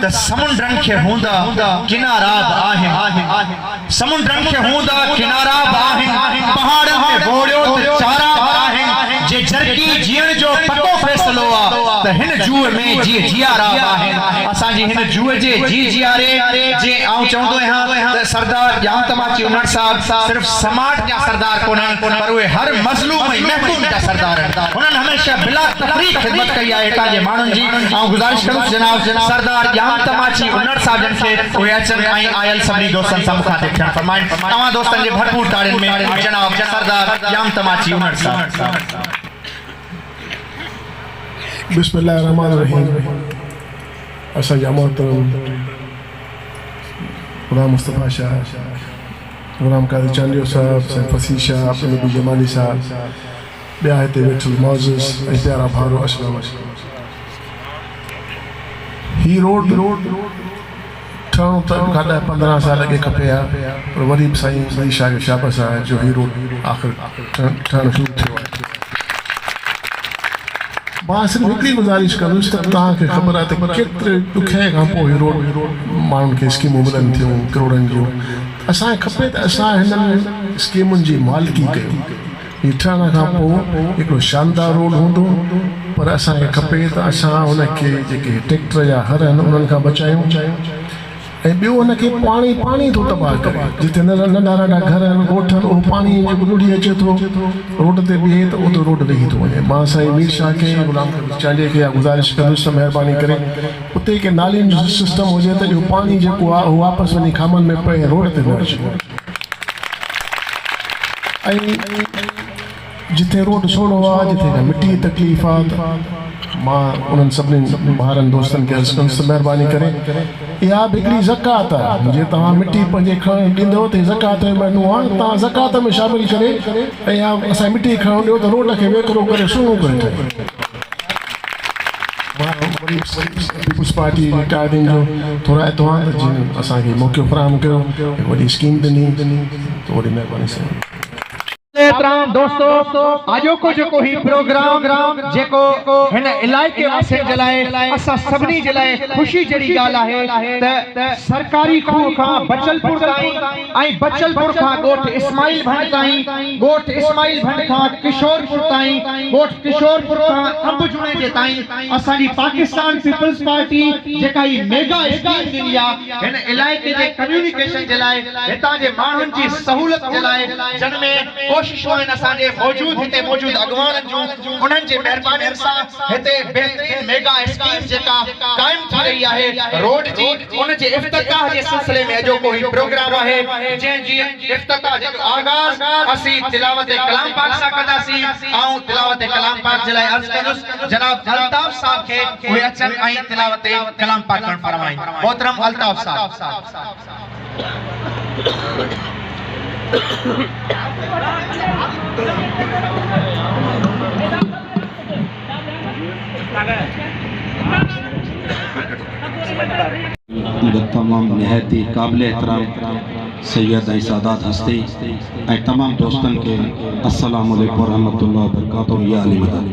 त समुंडनि खे हूंदा किनारा आहिनि समुंडनि खे हूंदा किनारा आहिनि पहाड़नि ते घोड़ियो त चारा आहिनि जे झरकी जीअण जो पको फ़ैसिलो आहे त हिन जूअ में जी जियारा आहिनि असांजी हिन जूअ जे जी जियारे जे आऊं चवंदो आहियां त सरदार जाम तमाची उमर साहब सिर्फ़ समाज जा सरदार कोन्हनि पर उहे हर मज़लूम ऐं महकूम जा सरदार आहिनि उन्हनि हमेशह बिला तफरीक खिदमत कई आहे हितां जे माण्हुनि जी ऐं गुज़ारिश कंदुसि जनाब सरदार जाम तमाची उमर साहब जन खे उहे अचनि ऐं आयल सभिनी दोस्तनि सां मूंखां ते थियणु फरमाइनि तव्हां दोस्तनि जे भरपूर ताड़ियुनि में जनाब सरदार जाम तमाची उमर साहब बिस्मिल्लाहिर्रहमानिर्रहीम असांजा मोहतरम गुलाम मुस्तफ़ा शाह गुलाम कादिर चांडियो साहब सैफ फसी शाह अब्दुल नबी जमाली साहब ॿिया हिते वेठल मौज़िज़ ऐं प्यारा भाउरो अस्सलाम ही रोड ठहणो त ॾाढा 15 साल अॻे खपे हा पर वरी बि साईं वरी शाबस आहे जो ही रोड आख़िर ठहणु शुरू थियो आहे मां सिर्फ़ु हिकिड़ी गुज़ारिश कंदुसि त तव्हांखे ख़बर आहे त केतिरे ॾुखियाई खां पोइ ही रोड माण्हुनि खे स्कीमूं मिलनि थियूं करोड़नि जूं असांखे खपे त असां हिननि स्कीमुनि जी मालिकी कयूं ही ठहण खां पोइ हिकिड़ो शानदार रोड हूंदो पर असांखे खपे त असां हुनखे जेके ट्रैक्टर जा हर आहिनि उन्हनि खां बचायूं ऐं ॿियो हुनखे पाणी थो तबाह करे जिते नंढा नंढा घर आहिनि ॻोठ आहिनि उहो पाणी जेको ॾुड़ी अचे थो रोड ते बीहे त उहो रोड वेही थो वञे मां साईं मीर शाह खे गुलाम चांडिया खे गुज़ारिश कंदुसि महिरबानी करे उते के नालियुनि जो सिस्टम हुजे त इहो पाणी जेको आहे उहो वापसि वञी खामनि में पए रोड ते न अचे ऐं जिथे रोड सोढ़ो आहे जिथे मिट्टी जी तकलीफ़ आहे त मां उन्हनि सभिनी ॿारनि दोस्तनि खे अर्ज़ु कंदुसि महिरबानी करे इहा बि हिकिड़ी ज़कात आहे जे तव्हां मिट्टी पंहिंजे खणणु ॾींदव त ज़कात जो महीनो आहे तव्हां ज़कात में शामिलु करे ऐं इहा असां मिट्टी खणणु ॾियो त रोड खे वेकिरो करे सुहिणो करे पीपुल्स पार्टी जे क़ाइदिन जो थोरा एतवार जिन असांखे मौक़ो फ़राहम कयो वॾी स्कीम ॾिनी त वॾी महिरबानी सां एहतराम दोस्तों आजो जो ही प्रोग्राम जेको हिन इलाइके वासियुनि जे लाइ असां सभिनी जे लाइ ख़ुशी जहिड़ी ॻाल्हि आहे त सरकारी खूह खां बचलपुर ताईं ऐं बचलपुर खां ॻोठ इस्माइल भंड ताईं ॻोठ इस्माइल भंड खां किशोरपुर ताईं ॻोठ किशोरपुर खां अंबजुणे जे ताईं असांजी पाकिस्तान पीपुल्स पार्टी जेका ही मेगा स्कीम ॾिनी आहे हिन इलाइके जे कम्युनिकेशन जे लाइ हितां जे माण्हुनि जी सहूलियत जे लाइ जिन में असांजे मौजूद अगवाननि जूं उन्हनि जे महिरबानी सां हिते बेहतरीन मेगा स्कीम जेका कायम थी रही आहे रोड जी उन जे इफ्तिताह जे सिलसिले में अॼो कोई प्रोग्राम आहे जंहिं जी इफ्तिताह जो आगाज़ असीं तिलावत कलाम पाक सां कंदासीं ऐं तिलावत कलाम पाक जे लाइ अर्ज़ु कंदुसि जनाब अल्ताफ साहब खे उहे अचनि ऐं तिलावत कलाम पाक करणु फरमाइनि मोहतरम अल्ताफ साहब तमाम निहायती काबिल एहतराम सैयद ऐं सादात हस्ती ऐं तमाम दोस्तन के अस्सलाम वालेकुम रहमतुल्लाहि व बरकातहू या अली मदद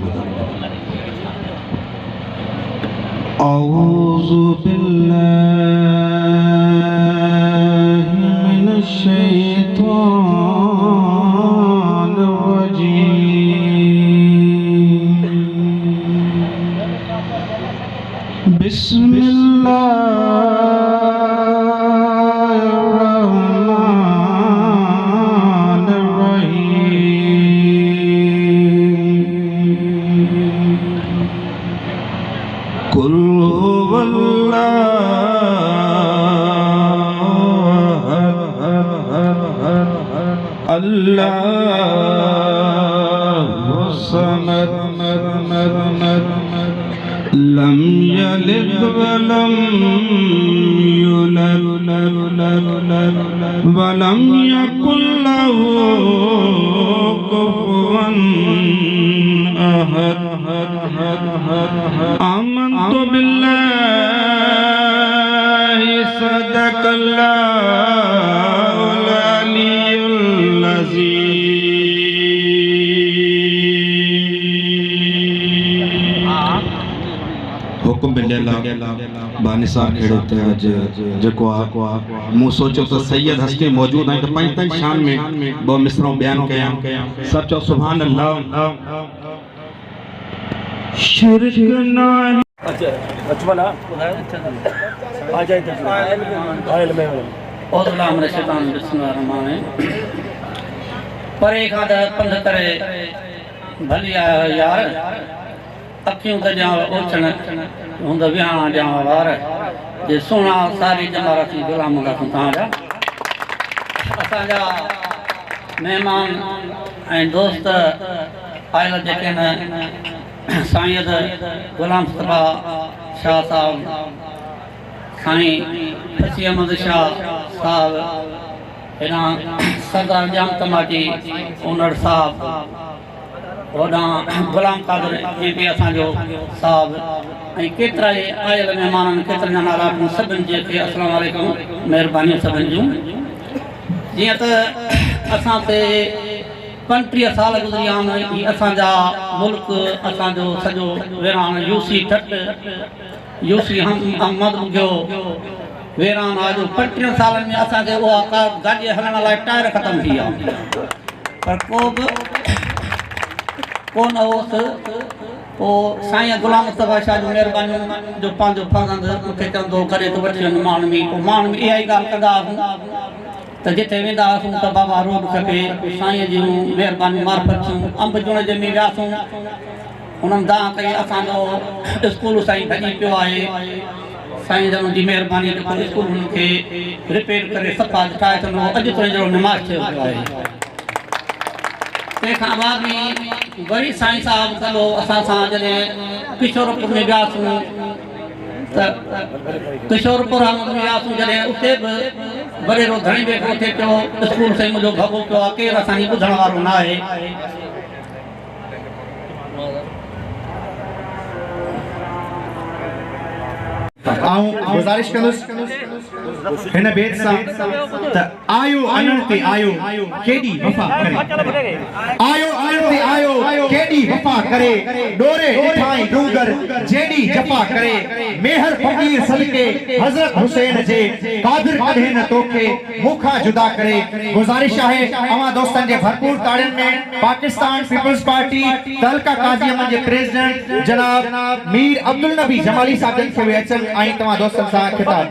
औज़ु बिल्लाहि मिनश शैतानिर रजीम बिस्मिल्लाह लम यलिद वलम यूलद वलम यकुल लहू कुफुवन अहद आमन्तु बिल्लाहि सदक़ल्लाहुल अलीयुल अज़ीम हुक्म बिल्लाह बानिसार खेड़े ते अज जेको मु सोचो तो सैयद हस्ती मौजूद है तो पंज शान में बो मिसरों बयान कया सब चो सुभान अल्लाह शिरक ना अच्छा बचपन आ जाए तो आयल में औज़ुबिल्लाहि मिनश शैतानिर बिस्मिल्लाहिर परे खां त पंध करे भली यार अखियूं त ॼाण ओछण हूंद विहाणा ॼाण वार जे सोना सारी जमारा थी गुलाम हूंदा तव्हांजा असांजा महिमान ऐं दोस्त आयल जेके न साईं गुलाम मुस्तफा शाह साहब साईं फसी अहमद शाह साहब हेॾां सरदार जाम तमाजी ओनर साहब होॾां गुलाम कादर जी बि असांजो साहब ऐं केतिरा ई आयल महिमाननि केतिरनि जा नाला सभिनि जे खे अस्सलाम वालेकुम महिरबानी सभिनि जूं जीअं त असां ते 35 साल गुज़री आहिनि ही असांजा मुल्क असांजो सॼो विरान यूसी ठट यूसी अहमद मुगियो वेरान आज 35 सालनि में असांखे उहा गाॾी हलण लाइ टायर ख़तमु थी विया पर को बि कोन हुओसि पोइ साईं गुलाम मुस्तफा शाह जूं महिरबानियूं जो पंहिंजो फर्ज़ंद मूंखे चवंदो करे थो वठी वञ माण्हू पोइ माण्हू इहा ई ॻाल्हि कंदा हुआसीं त जिथे वेंदा हुआसीं त बाबा रोड खपे साईं जूं महिरबानियूं मार्फतूं अंब जुण जे में वियासीं उन्हनि दाह कई असांजो स्कूल साईं भॼी पियो आहे साईं जन जी महिरबानी स्कूल खे रिपेयर करे सफ़ा ठाहे छॾियो अॼु ताईं जो निमाज़ थियो पियो आहे तंहिंखां बाद में वरी साईं साहिबु कलो असां सां जॾहिं किशोरपुर में वियासीं त किशोरपुर में वियासीं जॾहिं उते बि वॾेरो घणी वेठो थिए पियो स्कूल साईं मुंहिंजो भॻो पियो आहे केरु असांजी ॿुधण वारो न आहे आऊं गुज़ारिश कंदुसि हिन बेद सां त आयो अनण ते आयो केॾी वफ़ा करे आयो अनण ते आयो केॾी वफ़ा करे डोरे ॾिठाई डूंगर जेॾी जफ़ा करे मेहर फ़क़ीर सदके हज़रत हुसैन जे कादिर कढे न तोखे मूंखां जुदा करे गुज़ारिश आहे अवां दोस्तनि जे भरपूर ताड़ियुनि में पाकिस्तान पीपल्स पार्टी तहलका काज़ी अमन जे प्रेसिडेंट जनाब मीर अब्दुल नबी जमाली साहब खे वे अचनि ऐं तव्हां दोस्तनि सां ख़िताब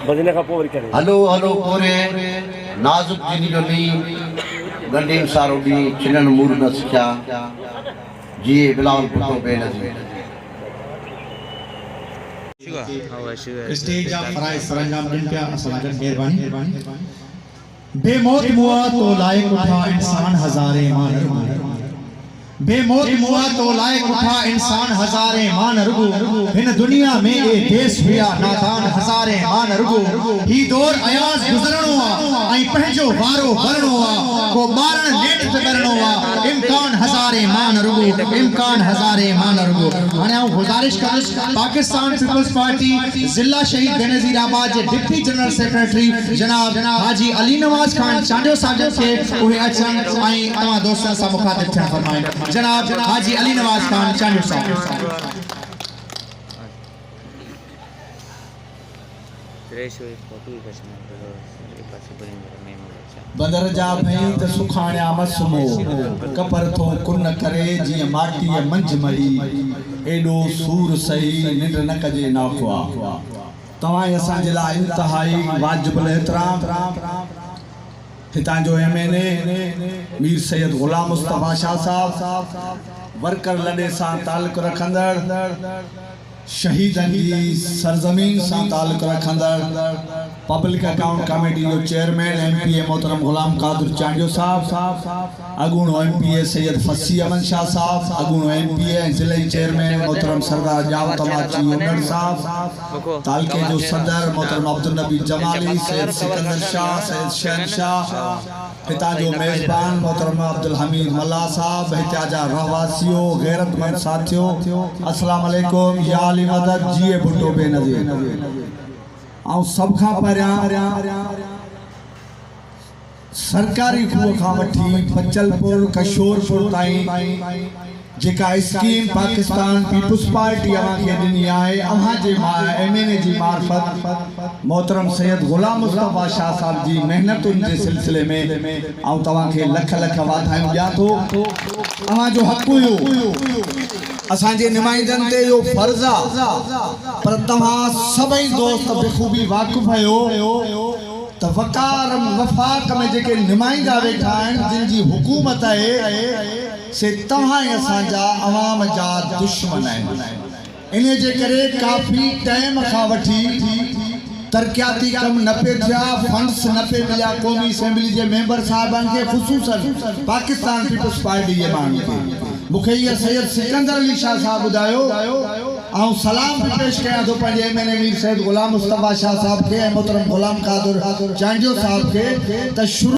बजने का पोवर करे हलो हलो पूरे नाजुक जिनी जो नी गंडीम सारो दी चिनन मूर न सिखा जी बिलावल पुतो बेनज़ीर स्टेज ऑफ फराइज सरंजाम दिन पे असलगन मेहरबानी बेमौत मुआ तो लायक उठा इंसान हजारे मान बेमौत मुआ तो लायक उठा इंसान हजारे मान रुगो इन दुनिया में ए देश हुआ नादान हजारे मान रुगो ही दौर अयाज गुजरणो आ आई पंहिंजो वारो भरणो आ को मारण नेट ते करनो आ इम्कान हजारे मान रुगो इम्कान हजारे मान रुगो हाणे आऊं गुजारिश करस पाकिस्तान पीपल्स पार्टी जिला शहीद बेनज़ीराबाद जे डिप्टी जनरल सेक्रेटरी जनाब हाजी अली नवाज खान चांडियो साहब के उहे अचन आई तवा दोस्तन सां मुखातिब थियण फरमाइन जनाब हाजी अली नवाज खान चांडियो साहब बंदर जा भई त सुखाण्या मसमो कपर थो कुन करे जीअं माटी मंझ मही एॾो सूर सही निंड न कजे नाखवा तव्हां असांजे लाइ इंतहाई वाजिबुल एतिराम हितां जो MNA मीर सैयद गुलाम मुस्तफा शाह साहब वर्कर लड़े सां ताल्लुक़ रखंदड़ शहीदन जी सरजमीन सां ताल्लुक़ रखंदड़ पब्लिक अकाउंट कमेटी जो चेयरमैन MPA मोहतरम गुलाम कादिर चांडियो साहब अगूणो MPA सैयद फसी अमन शाह साहब अगूणो MPA जिले चेयरमैन मोहतरम सरदार जाव तमाची ओनर साहब तालके जो सदर मोहतरम अब्दुल नबी जमाली सैयद सिकंदर शाह सैयद शहनशाह हितां जो मेज़बान मोहतरम अब्दुल हमीद मल्ला साहब हितां जा रहवासियों गैरतमंद साथियों अस्सलाम वालेकुम या अली मदद जी भुट्टो बेनज़ीर आऊं सब खां परियां सरकारी खूह खां वठी पचलपुर कशोरपुर ताईं जेका स्कीम पाकिस्तान पीपुल्स पार्टी अवांखे ॾिनी आहे अवां जे MNA जी मार्फत मोहतरम सैयद गुलाम मुस्तफ़ा शाह साहब जी मेहनतुनि जे सिलसिले में ऐं तव्हांखे लख लख वाधायूं ॾियां थो। अवां जो हक़ हुयो, असांजे नुमाइंदनि ते इहो फर्ज़ आहे, पर तव्हां सभई दोस्त बख़ूबी वाक़ुफ़ आहियो त वकार वफ़ाक में जेके नुमाइंदा वेठा आहिनि जिन जी हुकूमत आहे से तव्हां ई असांजा अवाम जा दुश्मन आहिनि। इन जे करे काफ़ी टाइम खां वठी तरक़ियाती कम न पे थिया, फंड्स न पे मिलिया क़ौमी असेंबली जे मेंबर साहिबनि खे, ख़ुसूसन पाकिस्तान पीपुल्स पार्टी जे माण्हुनि खे। मूंखे इहा सैयद सिकंदर अली शाह साहब ॿुधायो ऐं सलाम बि पेश कयां थो पंहिंजे MNA मीर सैयद गुलाम मुस्तफ़ा शाह साहब खे ऐं मोहतरम गुलाम कादर चांडियो साहब खे त शुरू